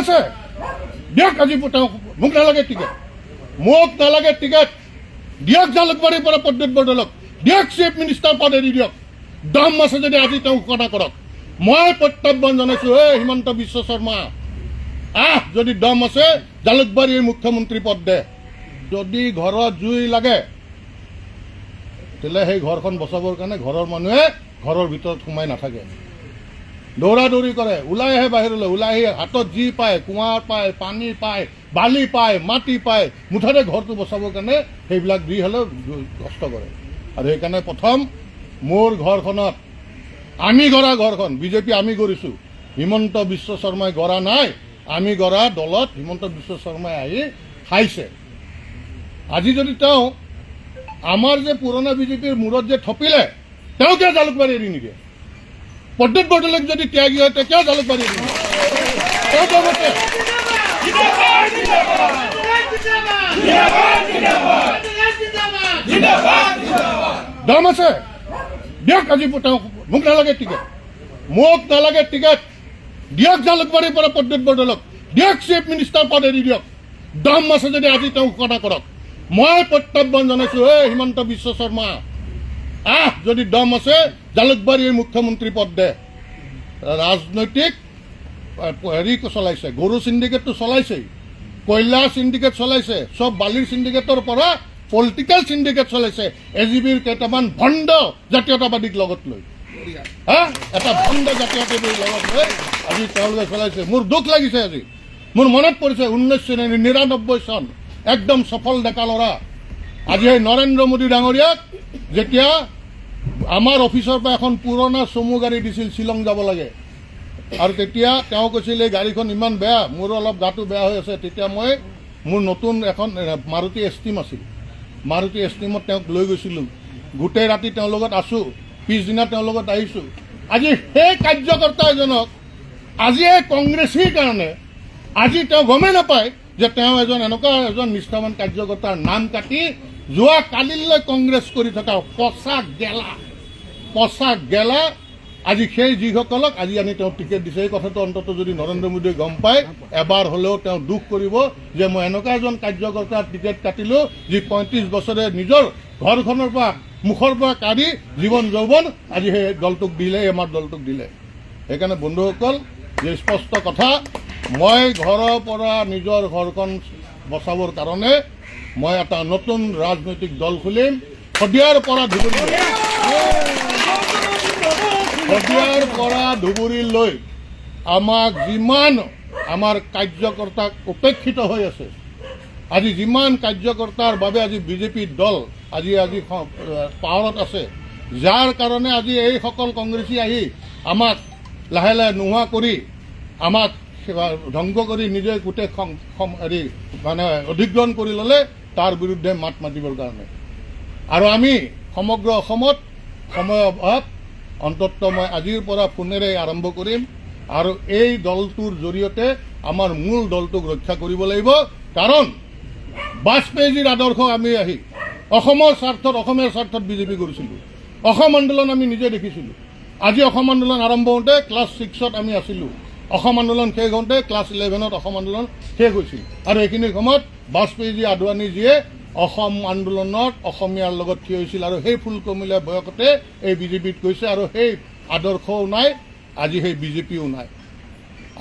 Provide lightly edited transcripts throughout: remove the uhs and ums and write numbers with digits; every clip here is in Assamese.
আছে দিয়ক আজি মোক নালাগে টিকেট দিয়ক জালুকবাৰীৰ পৰা প্ৰদ্যুৎ বৰদলৈক দিয়ক চিফ মিনিষ্টাৰ পদ এৰি দিয়ক দম আছে যদি আজি তেওঁ ঘোষণা কৰক মই প্ৰত্যাহ্বান জনাইছো হিমন্ত বিশ্ব শৰ্মা যদি দম আছে জালুকবাৰীৰ মুখ্যমন্ত্ৰী পদ দে যদি ঘৰত জুই লাগে তেলে সেই ঘৰখন বচাবৰ কাৰণে ঘৰৰ মানুহে ঘৰৰ ভিতৰত সোমাই নাথাকে দৌৰা দৌৰি কৰে ওলাই আহে বাহিৰলৈ ওলাই আহি হাতত যি পায় কুঁৱাৰ পায় পানী পায় বালি পায় মাটি পায় মুঠতে ঘৰটো বচাবৰ কাৰণে সেইবিলাক দি হ'লেও কষ্ট কৰে আৰু সেইকাৰণে প্ৰথম মোৰ ঘৰখনত আমি গঢ়া ঘৰখন বিজেপি আমি গঢ়িছোঁ হিমন্ত বিশ্ব শৰ্মাই গঢ়া নাই আমি গঢ়া দলত হিমন্ত বিশ্ব শৰ্মাই আহি খাইছে আজি যদি তেওঁ আমাৰ যে পুৰণা বিজেপিৰ মূৰত যে থপিলে তেওঁ কিয় জালুকবাৰী এৰি নিদিয়ে প্ৰদ্যুৎ বৰদলৈক যদি ত্যাগী হয় তেওঁ কিয় জালুকবাৰী এৰি নিদিয়ে দম আছে দিয়ক আজি মোক নালাগে টিকেট দিয়ক জালুকবাৰীৰ পৰা প্ৰদ্যুৎ বৰদলৈক দিয়ক চিফ মিনিষ্টাৰ পদ এৰি দিয়ক দম আছে যদি আজি তেওঁ ঘোষণা কৰক মই প্ৰত্যাহ্বান জনাইছো হিমন্ত বিশ্ব শৰ্মা যদি দম আছে জালুকবাৰীৰ মুখ্যমন্ত্ৰী পদ দে ৰাজনৈতিক হেৰি চলাইছে গৰু চিণ্ডিকেটটো চলাইছেই কয়লা চিণ্ডিকেট চলাইছে চব বালিৰ চিণ্ডিকেটৰ পৰা পলিটিকেল চিণ্ডিকেট চলাইছে এজিবিৰ কেইটামান ভণ্ড জাতীয়তাবাদীক লগত লৈ এটা ভণ্ড জাতীয়তাবাদীক লগত লৈ আজি তেওঁলোকে চলাইছে মোৰ দুখ লাগিছে আজি মোৰ মনত পৰিছে 1999 চন একদম সফল ডেকা ল'ৰা আজি এই নৰেন্দ্ৰ মোদী ডাঙৰীয়াক যেতিয়া আমাৰ অফিচৰ পৰা এখন পুৰণা চমু গাড়ী দিছিল শ্বিলং যাব লাগে আৰু তেতিয়া তেওঁ কৈছিল এই গাড়ীখন ইমান বেয়া মোৰ অলপ গাটো বেয়া হৈ আছে তেতিয়া মই মোৰ নতুন এখন মাৰুতি এষ্টিম আছিল মাৰুতি এষ্টিমত তেওঁক লৈ গৈছিলোঁ গোটেই ৰাতি তেওঁৰ লগত আছোঁ পিছদিনা তেওঁৰ লগত আহিছোঁ আজি সেই কাৰ্যকৰ্তা এজনক আজি এই কংগ্ৰেছীৰ কাৰণে আজি তেওঁ গমেই নাপায় যে তেওঁ এনেকুৱা এজন নিষ্ঠাৱান কাৰ্যকৰ্তাৰ নাম কাটি যোৱা কালিলৈ কংগ্ৰেছ কৰি থকা পচা গেলা আজি সেই যিসকলক আজি আনি তেওঁ টিকেট দিছে এই কথাটো অন্তত যদি নৰেন্দ্ৰ মোদীয়ে গম পায় এবাৰ হ'লেও তেওঁ দুখ কৰিব যে মই এনেকুৱা এজন কাৰ্যকৰ্তাৰ টিকেট কাটিলোঁ যি 35 বছৰে নিজৰ ঘৰখনৰ পৰা মুখৰ পৰা কাঢ়ি জীৱন যৌৱন আজি সেই দলটোক দিলে আমাৰ দলটোক দিলে সেইকাৰণে বন্ধুসকল যে স্পষ্ট কথা মই ঘৰৰ পৰা নিজৰ ঘৰখন বচাবৰ কাৰণে মই এটা নতুন ৰাজনৈতিক দল খুলিম শদিয়াৰ পৰা ধুবুৰীলৈ আমাক যিমান আমাৰ কাৰ্যকৰ্তাক উপেক্ষিত হৈ আছে আজি যিমান কাৰ্যকৰ্তাৰ বাবে আজি বিজেপিৰ দল আজি পাৱাৰত আছে যাৰ কাৰণে আজি এইসকল কংগ্ৰেছী আহি আমাক লাহে লাহে নোহোৱা কৰি আমাক ধ্বংস কৰি নিজে গোটেই হেৰি মানে অধিগ্ৰহণ কৰি ল'লে তাৰ বিৰুদ্ধে মাত মাতিবৰ কাৰণে আৰু আমি সমগ্ৰ অসমত সময় অভাৱ অন্তত মই আজিৰ পৰা ফোনেৰে আৰম্ভ কৰিম আৰু এই দলটোৰ জৰিয়তে আমাৰ মূল দলটোক ৰক্ষা কৰিব লাগিব কাৰণ বাজপেয়ীজীৰ আদৰ্শ আমি আহি অসমৰ স্বাৰ্থত অসমীয়াৰ স্বাৰ্থত বিজেপি কৰিছিলোঁ অসম আন্দোলন আমি নিজে দেখিছিলোঁ আজি অসম আন্দোলন আৰম্ভ হওঁতে ক্লাছ 6ত আমি আছিলোঁ অসম আন্দোলন শেষ হওঁতে ক্লাছ 11ত অসম আন্দোলন শেষ হৈছিল আৰু এইখিনি সময়ত বাজপেয়ীজী আদৱানীজীয়ে অসম আন্দোলনত অসমীয়াৰ লগত থিয় হৈছিল আৰু সেই ফুলকমলীয়া বয়সতে এই বিজেপিত গৈছে আৰু সেই আদৰ্শও নাই আজি সেই বিজেপিও নাই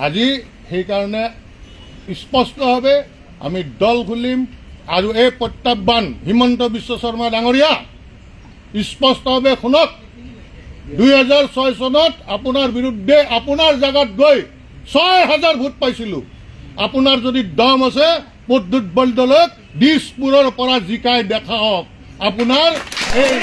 আজি সেইকাৰণে স্পষ্টভাৱে আমি দল খুলিম আৰু এই প্ৰত্যাহ্বান হিমন্ত বিশ্ব শৰ্মা ডাঙৰীয়া স্পষ্টভাৱে শুনক 2006 চনত আপোনাৰ বিৰুদ্ধে আপোনাৰ জাগাত গৈ 6000 ভোট পাইছিলোঁ আপোনাৰ যদি দম আছে প্ৰদ্যুৎ বৰদলৈক দিছপুৰৰ পৰা জিকাই দেখাওক আপোনাৰ এই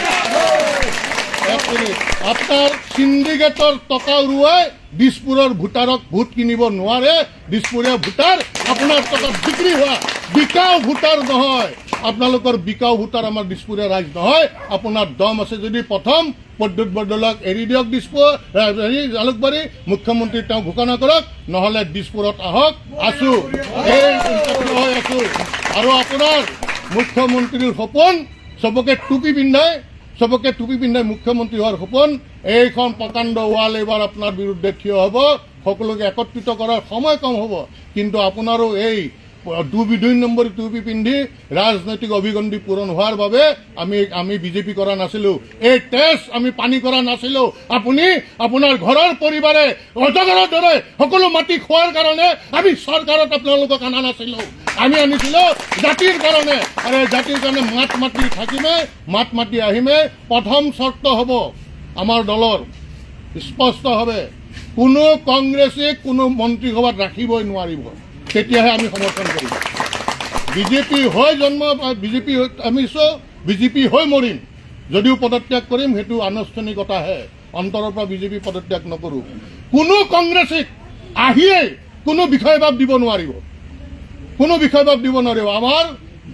আপনাৰ সিন্ডিকেটৰ টকা উৰুৱাই দিছপুৰৰ ভোটাৰক ভোট কিনিব নোৱাৰে দিছপুৰীয়া ভোটাৰ আপোনাৰ টকাত বিক্ৰী হোৱা বিকাও ভোটাৰ নহয় আপোনালোকৰ বিকাও ভোটাৰ আমাৰ দিছপুৰীয়া ৰাইজ নহয় আপোনাৰ দম আছে যদি প্ৰথম প্ৰদ্যুৎ বৰদলৈক এৰি দিয়ক দিছপুৰ জালুকবাৰী মুখ্যমন্ত্ৰী তেওঁ ঘোষণা কৰক নহ'লে দিছপুৰত আহক আছোঁ হৈ আছোঁ আৰু আপোনাৰ মুখ্যমন্ত্ৰীৰ সপোন চবকে টুপি পিন্ধাই মুখ্যমন্ত্ৰী হোৱাৰ সপোন এইখন প্ৰকাণ্ড ৱাল এইবাৰ আপোনাৰ বিৰুদ্ধে থিয় হ'ব সকলোকে একত্ৰিত কৰাৰ সময় কম হ'ব, কিন্তু আপোনাৰো এই দুই নম্বৰ টুপি পিন্ধি ৰাজনৈতিক অভিগণ্ডি পূৰণ হোৱাৰ বাবে আমি বিজেপি কৰা নাছিলোঁ, এই তেজ আমি পানী কৰা নাছিলোঁ। আপুনি আপোনাৰ ঘৰৰ পৰিবাৰে অজগৰৰ দৰে সকলো মাটি খোৱাৰ কাৰণে আমি চৰকাৰত আপোনালোকক অনা নাছিলোঁ, আমি আনিছিলোঁ জাতিৰ কাৰণে, আৰু এই জাতিৰ কাৰণে মাত মাতি থাকিমে, মাত মাতি আহিমে। প্ৰথম চৰ্ত হ'ব আমাৰ দলৰ স্পষ্টভাৱে কোনো কংগ্ৰেছে কোনো মন্ত্ৰীসভাত ৰাখিবই নোৱাৰিব, তেতিয়াহে আমি সমৰ্থন কৰিম। বিজেপি হৈ জন্ম, বিজেপি আমি বিজেপি হৈ মৰিম, যদিও পদত্যাগ কৰিম সেইটো আনুষ্ঠানিকতাহে, অন্তৰৰ পৰা বিজেপি পদত্যাগ নকৰোঁ। কোনো কংগ্ৰেছীক আহিয়েই কোনো বিষয়ভাৱ দিব নোৱাৰিব, কোনো বিষয়ভাৱ দিব নোৱাৰিব। আমাৰ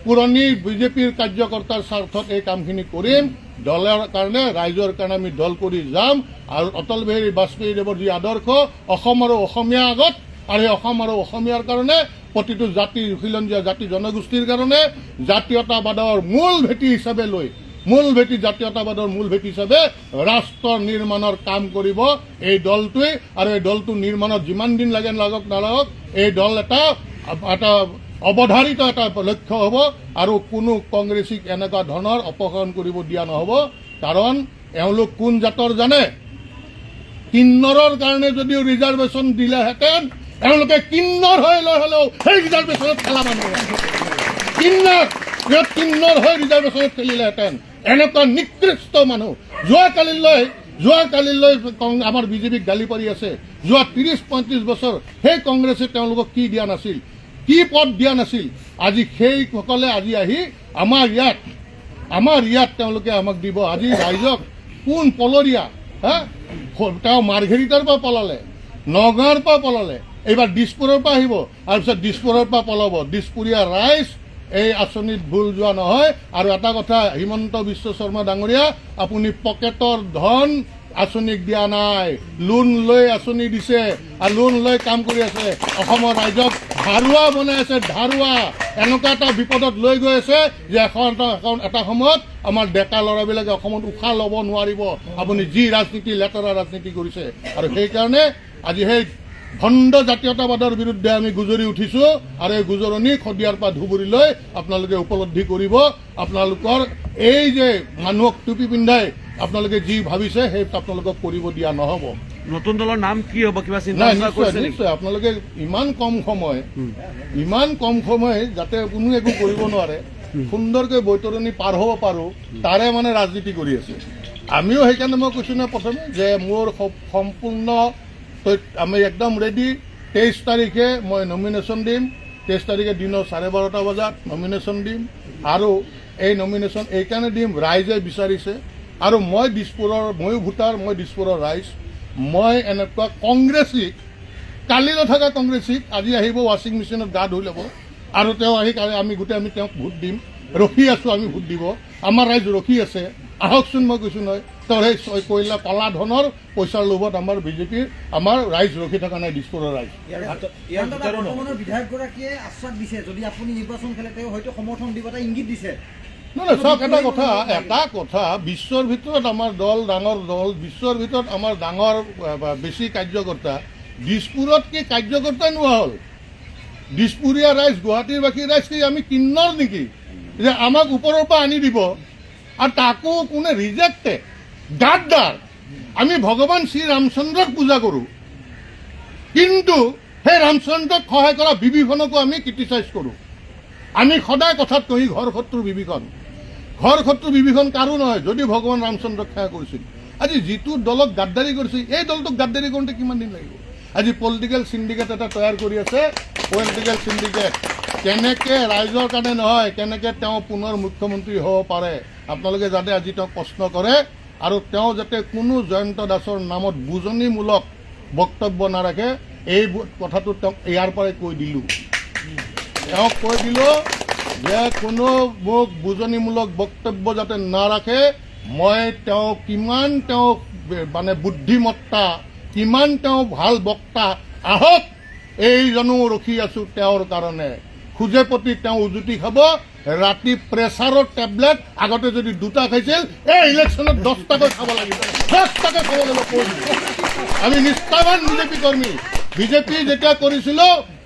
পুৰণি বিজেপিৰ কাৰ্যকৰ্তাৰ স্বাৰ্থত এই কামখিনি কৰিম, দলৰ কাৰণে, ৰাইজৰ কাৰণে আমি দল কৰি যাম। আৰু অটল বিহাৰী বাজপেয়ীদেৱৰ যি আদৰ্শ, অসম আৰু অসমীয়া আগত, আৰু এই অসম আৰু অসমীয়াৰ কাৰণে, প্ৰতিটো জাতি খিলঞ্জীয়া জাতি জনগোষ্ঠীৰ কাৰণে জাতীয়তাবাদৰ মূল ভেটি হিচাপে লৈ, মূল ভেটি জাতীয়তাবাদৰ মূল ভেটি হিচাপে ৰাষ্ট্ৰ নিৰ্মাণৰ কাম কৰিব এই দলটোৱে। আৰু এই দলটো নিৰ্মাণত যিমান দিন লাগে লাগক নালাগক, এই দল এটা অৱধাৰিত এটা লক্ষ্য হ'ব, আৰু কোনো কংগ্ৰেছীক এনেকুৱা ধৰণৰ অপসাৰণ কৰিব দিয়া নহ'ব। কাৰণ এওঁলোক কোন জাতৰ জানে? কিন্নৰৰ কাৰণে যদিও ৰিজাৰ্ভেশ্যন দিলেহেঁতেন, এওঁলোকে কিন্নৰ হৈ লৈ হ'লেও সেই ৰিজাৰ্ভেশ্যনত খেলা মানুহ, কিন্নৰ হৈ ৰিজাৰ্ভেশ্যনত খেলিলেহেঁতেন। এনেকুৱা নিকৃষ্ট মানুহ যোৱাকালিলৈ আমাৰ বিজেপিক গালি পাৰি আছে। যোৱা 30-35 বছৰ সেই কংগ্ৰেছে তেওঁলোকক কি দিয়া নাছিল, কি পদ দিয়া নাছিল। আজি সেইসকলে আজি আহি আমাৰ ইয়াত তেওঁলোকে আমাক দিব। আজি ৰাইজক কোন পলৰীয়া, তেওঁ মাৰ্ঘেৰিটাৰ পৰা পলালে, নগাঁৱৰ পৰা পলালে, এইবাৰ দিছপুৰৰ পৰা আহিব, আৰু পিছত দিছপুৰৰ পৰা পলাব। দিছপুৰীয়া ৰাইজ এই আঁচনিত ভুল যোৱা নহয়। আৰু এটা কথা, হিমন্ত বিশ্ব শৰ্মা ডাঙৰীয়া, আপুনি পকেটৰ ধন আঁচনিক দিয়া নাই, লোন লৈ আঁচনি দিছে, আৰু লোন লৈ কাম কৰি আছে। অসমৰ ৰাইজক ধাৰুৱা বনাই আছে, ধাৰুৱা। এনেকুৱা এটা বিপদত লৈ গৈ আছে যে এটা সময়ত আমাৰ ডেকা ল'ৰাবিলাকে অসমত উশাহ ল'ব নোৱাৰিব, আপুনি যি ৰাজনীতি, লেতেৰা ৰাজনীতি কৰিছে। আৰু সেইকাৰণে আজি সেই ভণ্ড জাতীয়তাবাদৰ বিৰুদ্ধে আমি গুজৰি উঠিছোঁ, আৰু এই গুজৰণি শদিয়াৰ পৰা ধুবুৰীলৈ আপোনালোকে উপলব্ধি কৰিব। আপোনালোকৰ এই যে মানুহক টুপি পিন্ধাই আপোনালোকে যি ভাবিছে সেই আপোনালোকক কৰিব দিয়া নহ'ব। নতুন দলৰ নাম কি হ'ব, কিবা চিন্তা কৰিছে? নিশ্চয় আপোনালোকে ইমান কম সময় যাতে কোনো একো কৰিব নোৱাৰে, সুন্দৰকৈ বৈতৰণি পাৰ হ'ব পাৰোঁ, তাৰে মানে ৰাজনীতি কৰি আছে। আমিও সেইকাৰণে মই কৈছোঁ নহয় প্ৰথমে যে মোৰ সম্পূৰ্ণ আমি একদম ৰেডি। 23 তাৰিখে মই নমিনেশ্যন দিম, 23 তাৰিখে দিনৰ 12:30 বজাত নমিনেশ্যন দিম। আৰু এই নমিনেশ্যন এইকাৰণে দিম, ৰাইজে বিচাৰিছে। আৰু মই ময়ো ভোটাৰ, মই দিছপুৰৰ ৰাইজ। মই এনেকুৱা কংগ্ৰেছীক, কালি নথকা কংগ্ৰেছীক আজি আহিব ৱাশ্বিং মেচিনত গা ধুই ল'ব, আৰু তেওঁ আহি আমি তেওঁক ভোট দিম, ৰখি আছোঁ আমি ভোট দিব। আমাৰ ৰাইজ ৰখি আছে, আহকচোন। মই কৈছোঁ নহয়, তেওঁৰ সেই কয়লা কলা ধনৰ পইচাৰ লোভত আমাৰ বিজেপিৰ আমাৰ ৰাইজ ৰখি থকা নাই, দিছপুৰৰ ৰাইজ। বিধায়কগৰাকীয়ে আশ্বাস দিছে যদি আপুনি নিৰ্বাচন খেলে তেওঁ হয়তো সমৰ্থন দিব, এটা ইংগিত দিছে। নহয়, চাওক এটা কথা, বিশ্বৰ ভিতৰত আমাৰ দল ডাঙৰ দল, বিশ্বৰ ভিতৰত আমাৰ ডাঙৰ বেছি কাৰ্যকৰ্তা, দিছপুৰত কি কাৰ্যকৰ্তা নোহোৱা হ'ল? দিছপুৰীয়া ৰাইজ, গুৱাহাটীৰ বাকী ৰাইজ কি আমি কিন্নৰ নেকি যে আমাক ওপৰৰ পৰা আনি দিব? আৰু তাকো কোনে ৰিজেক্টেড, গাদ্দাৰ। আমি ভগৱান শ্ৰী ৰামচন্দ্ৰক পূজা কৰোঁ, কিন্তু সেই ৰামচন্দ্ৰক সহায় কৰা বিভীষণকো আমি ক্ৰিটিচাইজ কৰোঁ। আমি সদায় কথাত কহি ঘৰ শত্ৰু বিভীষণ কাৰো নহয়, যদি ভগৱান ৰামচন্দ্ৰক সেৱা কৰিছিল। আজি যিটো দলক গাদ্দাৰী কৰিছে, এই দলটোক গাদ্দাৰী কৰোঁতে কিমান দিন লাগিব? আজি পলিটিকেল চিণ্ডিকেট এটা তৈয়াৰ কৰি আছে, পলিটিকেল চিণ্ডিকেট। কেনেকৈ ৰাইজৰ কাৰণে নহয়, কেনেকৈ তেওঁ পুনৰ মুখ্যমন্ত্ৰী হ'ব পাৰে, আপোনালোকে যাতে আজি তেওঁক প্ৰশ্ন কৰে। আৰু তেওঁ যাতে কোনো জয়ন্ত দাসৰ নামত বুজনিমূলক বক্তব্য নাৰাখে, এই কথাটো তেওঁক ইয়াৰ পৰাই কৈ দিলোঁ যে কোনো মোক বুজনিমূলক বক্তব্য যাতে নাৰাখে। মই কিমান মানে বুদ্ধিমত্তা, কিমান ভাল বক্তা, আহক, এইজনো ৰখি আছোঁ তেওঁৰ কাৰণে। খোজে প্ৰতি তেওঁ উজুতি খাব। ৰাতি প্ৰেছাৰৰ টেবলেট আগতে যদি 2টা খাইছিল, এই ইলেকশ্যনত 10টাকৈ খাব লাগিব, 10টাকৈ খাব লাগিব। আমি নিষ্ঠাবান বিজেপি কৰ্মী। বিজেপি যেতিয়া কৰিছিল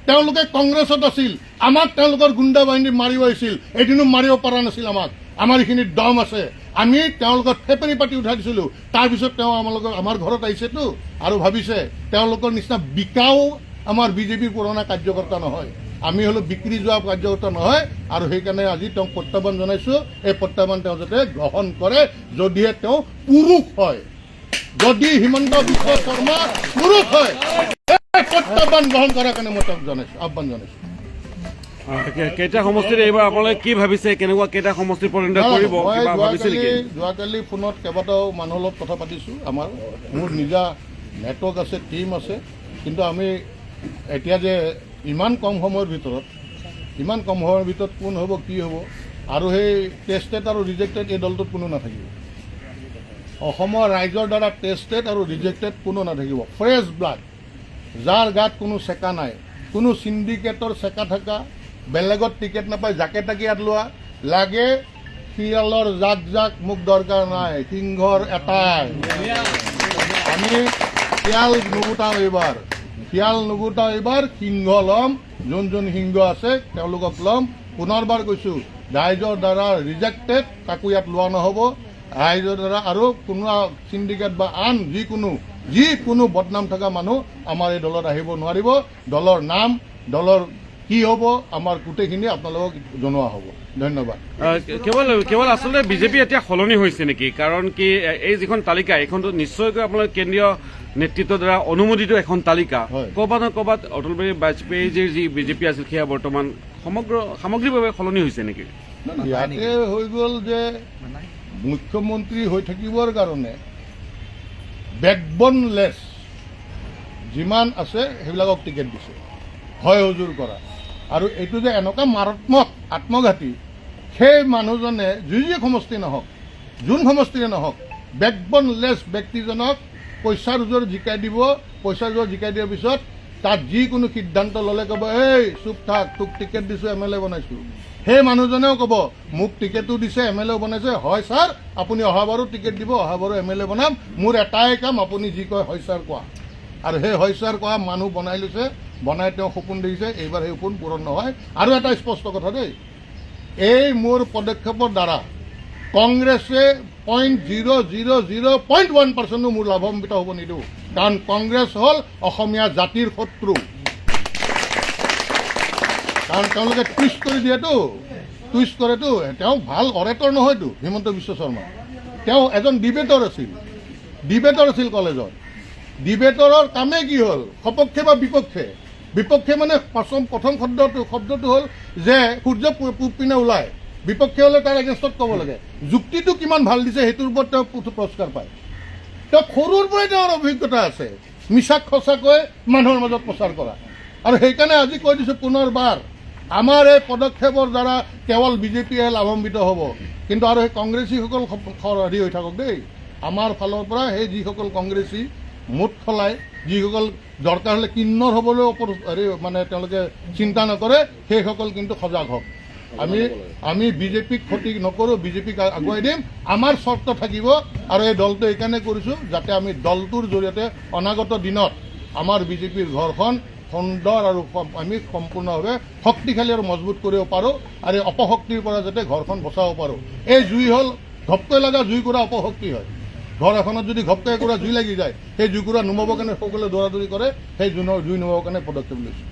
তেওঁলোকে কংগ্ৰেছত আছিল, আমাক তেওঁলোকৰ গুণ্ডা বাহিনী মাৰিব আহিছিল, এদিনো মাৰিব পৰা নাছিল আমাক। আমাৰ এইখিনিত দম আছে, আমি তেওঁলোকৰ ফেপেৰি পাতি উঠাই দিছিলোঁ। তাৰপিছত তেওঁ আমাৰ ঘৰত আহিছেতো আৰু ভাবিছে তেওঁলোকৰ নিচিনা বিকাও আমাৰ বিজেপিৰ পুৰণা কাৰ্যকৰ্তা নহয়, আমি হলো বিক্ৰী যোৱা কাৰ্যকৰ্তা নহয়। আৰু সেইকাৰণে আজি তেওঁক প্ৰত্যাহ্বান জনাইছোঁ, এই প্ৰত্যাহ্বান তেওঁ যাতে গ্ৰহণ কৰে, যদিহে তেওঁ পুৰুষ হয়। যদি হিমন্ত বিশ্ব শৰ্মা পুৰুষ হয়, এই প্ৰত্যাহ্বান গ্ৰহণ কৰাৰ কাৰণে মই তেওঁক জনাইছোঁ, আহ্বান জনাইছোঁ। কেইটা সমষ্টিত এইবাৰ আপোনালোকে কি ভাবিছে, কেনেকুৱা কেইটা সমষ্টিত পৰিণত কৰিব মই কিবা ভাবিছে নেকি? যোৱাকালি ফোনত কেইবাটাও মানুহৰ লগত কথা পাতিছোঁ। মোৰ নিজা নেটৱৰ্ক আছে, টীম আছে, কিন্তু আমি এতিয়া যে ইমান কম সময়ৰ ভিতৰত কোন হ'ব কি হ'ব, আৰু সেই টেষ্টেড আৰু ৰিজেক্টেড এই দলটোত কোনো নাথাকিব। অসমৰ ৰাইজৰ দ্বাৰা টেষ্টেড আৰু ৰিজেক্টেড কোনো নাথাকিব। ফ্ৰেছ ব্লাড, যাৰ গাত কোনো চেকা নাই, কোনো চিণ্ডিকেটৰ চেকা থকা, বেলেগত টিকেট নাপায় জাকে তাকে ইয়াত লোৱা লাগে। শিয়ালৰ জাক মোক দৰকাৰ নাই, সিংহৰ এটাই। আমি শিয়াল নুগুটাও এইবাৰ, সিংহ ল'ম। যোন সিংহ আছে তেওঁলোকক ল'ম। পুনৰবাৰ কৈছোঁ, ৰাইজৰ দ্বাৰা ৰিজেক্টেড কাকো ইয়াত লোৱা নহ'ব। ৰাইজৰ দ্বাৰা আৰু কোনো চিণ্ডিকেট বা আন যিকোনো বদনাম থকা মানুহ আমাৰ এই দলত আহিব নোৱাৰিব। দলৰ নাম, দলৰ কি হ'ব, আমাৰ গোটেইখিনি আপোনালোকক জনোৱা হ'ব। ধন্যবাদ। কেৱল আচলতে বিজেপি এতিয়া সলনি হৈছে নেকি? কাৰণ কি এই যিখন তালিকা, এইখনতো নিশ্চয়কৈ আপোনালোকে কেন্দ্ৰীয় নেতৃত্বৰ দ্বাৰা অনুমোদিত এখন তালিকা। ক'ৰবাত নহয় ক'ৰবাত অটল বিহাৰী বাজপেয়ীৰ যি বিজেপি আছিল সেয়া বৰ্তমান সামগ্ৰিকভাৱে সলনি হৈছে নেকি? ইয়াতে হৈ গ'ল যে মুখ্যমন্ত্ৰী হৈ থাকিবৰ কাৰণে বেকবনলেছ যিমান আছে সেইবিলাকক টিকেট দিছে, হয় হুজুৰ কৰা। আৰু এইটো যে এনেকুৱা মাৰাত্মক আত্মঘাতী, সেই মানুহজনে যি সমষ্টি নহওক, যোন সমষ্টিৰে নহওক, বেকবনলেছ ব্যক্তিজনক পইচাৰ জোৰ জিকাই দিব। পইচাৰ জোৰ জিকাই দিয়াৰ পিছত তাত যিকোনো সিদ্ধান্ত ল'লে ক'ব, এই চুপ থাক, তোক টিকেট দিছোঁ, MLA বনাইছোঁ। সেই মানুহজনেও ক'ব, মোক টিকেটো দিছে, MLA বনাইছে, হয় ছাৰ আপুনি অহাবাৰো টিকেট দিব, অহাবাৰো MLA বনাম, মোৰ এটাই কাম, আপুনি যি কয় হয় ছাৰ কোৱা। আৰু সেই হয় ছাৰ কোৱা মানুহ বনাই লৈছে, বনাই তেওঁ সপোন দেখিছে। এইবাৰ সেই সপোন পূৰণ নহয়। আৰু এটা স্পষ্ট কথা দেই, এই মোৰ পদক্ষেপৰ দ্বাৰা কংগ্ৰেছে 0.001% মোৰ লাভান্বিত হ'ব নিদিওঁ, কাৰণ কংগ্ৰেছ হ'ল অসমীয়া জাতিৰ শত্ৰু। কাৰণ তেওঁলোকে টুইষ্ট কৰি দিয়েতো, টুইষ্ট কৰেতো। তেওঁ ভাল অৰেটৰ নহয়তো হিমন্ত বিশ্ব শৰ্মা, তেওঁ এজন ডিবেটৰ আছিল কলেজত। ডিবেটৰৰ কামেই কি হ'ল, সপক্ষে বা বিপক্ষে। বিপক্ষে মানে প্ৰথম শব্দটো হ'ল যে সূৰ্য পূব পিনে ওলায়, বিপক্ষে হ'লে তাৰ এগেইনষ্টত ক'ব লাগে। যুক্তিটো কিমান ভাল দিছে সেইটোৰ ওপৰত তেওঁ পুৰস্কাৰ পায়। তেওঁ সৰুৰ পৰাই তেওঁৰ অভিজ্ঞতা আছে মিছাক সঁচাকৈ মানুহৰ মাজত প্ৰচাৰ কৰা। আৰু সেইকাৰণে আজি কৈ দিছোঁ পুনৰবাৰ, আমাৰ এই পদক্ষেপৰ দ্বাৰা কেৱল বিজেপিয়ে লাভান্বিত হ'ব, কিন্তু আৰু সেই কংগ্ৰেছীসকল হেৰি হৈ থাকক দেই। আমাৰ ফালৰ পৰা সেই যিসকল কংগ্ৰেছী মুঠ খলাই, যিসকল দৰকাৰ হ'লে কিন্নৰ হ'বলৈ হেৰি মানে তেওঁলোকে চিন্তা নকৰে, সেইসকল কিন্তু সজাগ হওক। আমি বিজেপিক ক্ষতি নকৰোঁ, বিজেপিক আগুৱাই দিম। আমাৰ চৰ্ত থাকিব, আৰু এই দলটো এইকাৰণে কৰিছোঁ যাতে আমি দলটোৰ জৰিয়তে অনাগত দিনত আমাৰ বিজেপিৰ ঘৰখন সুন্দৰ আৰু আমি সম্পূৰ্ণভাৱে শক্তিশালী আৰু মজবুত কৰিব পাৰোঁ, আৰু এই অপশক্তিৰ পৰা যাতে ঘৰখন বচাব পাৰোঁ। এই জুই হ'ল ঘপকৈ লগা জুইকুৰা অপশক্তি হয়। ঘৰ এখনত যদি ঘপকৈ একুৰা জুই লাগি যায়, সেই জুইকুৰা নুমাবৰ কাৰণে সকলোৱে দৌৰা দৌৰি কৰে, সেই জুই নুমাবৰ কাৰণে পদক্ষেপ লৈছোঁ।